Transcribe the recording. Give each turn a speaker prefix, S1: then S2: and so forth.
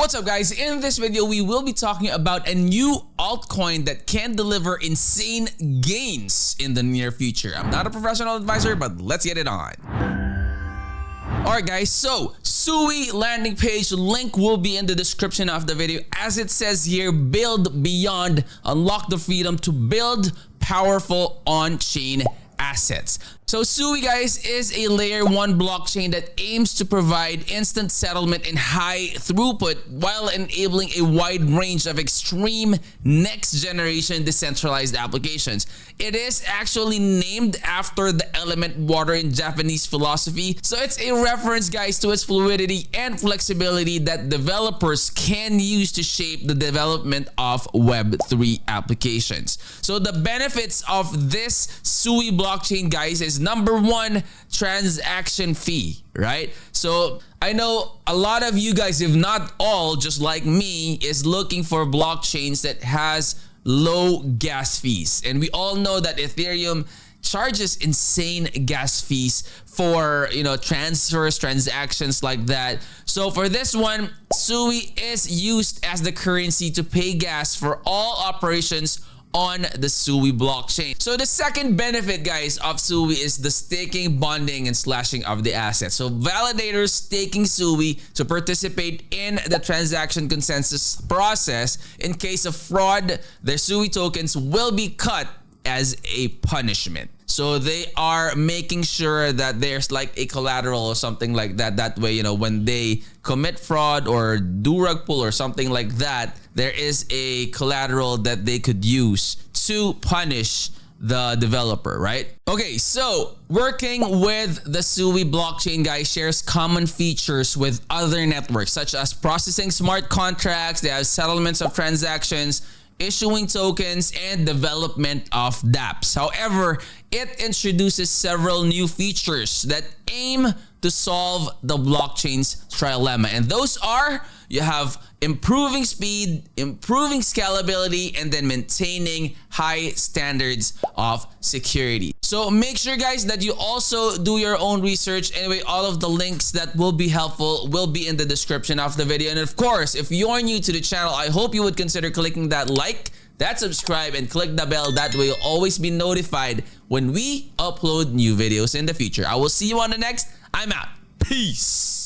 S1: What's up guys, in this video we will be talking about a new altcoin that can deliver insane gains in the near future. I'm not a professional advisor, but let's get it on. Alright guys, so Sui landing page link will be in the description of the video. As it says here, build beyond, unlock the freedom to build powerful on-chain assets. So Sui guys is a layer 1 blockchain that aims to provide instant settlement and high throughput while enabling a wide range of extreme next generation decentralized applications. It is actually named after the element water in Japanese philosophy. So it's a reference guys to its fluidity and flexibility that developers can use to shape the development of Web3 applications. So the benefits of this Sui blockchain guys is number 1, transaction fee, right? So I know a lot of you guys, if not all, just like me, is looking for blockchains that has low gas fees. And we all know that Ethereum charges insane gas fees for, transfers, transactions like that. So for this one, Sui is used as the currency to pay gas for all operations on the Sui blockchain. So the second benefit guys of Sui is the staking, bonding, and slashing of the assets. So validators staking Sui to participate in the transaction consensus process. In case of fraud, their Sui tokens will be cut as a punishment. So they are making sure that there's like a collateral or something like that. That way, when they commit fraud or do rug pull or something like that, there is a collateral that they could use to punish the developer, right? Okay, so working with the Sui blockchain guys shares common features with other networks such as processing smart contracts, they have settlements of transactions, issuing tokens, and development of dApps. However, it introduces several new features that aim to solve the blockchain's trilemma. And those are, you have improving speed, improving scalability, and then maintaining high standards of security. So make sure guys that you also do your own research. Anyway, all of the links that will be helpful will be in the description of the video. And of course, if you're new to the channel, I hope you would consider clicking that like, that subscribe, and click the bell. That way you'll always be notified when we upload new videos in the future. I will see you on the next. I'm out. Peace.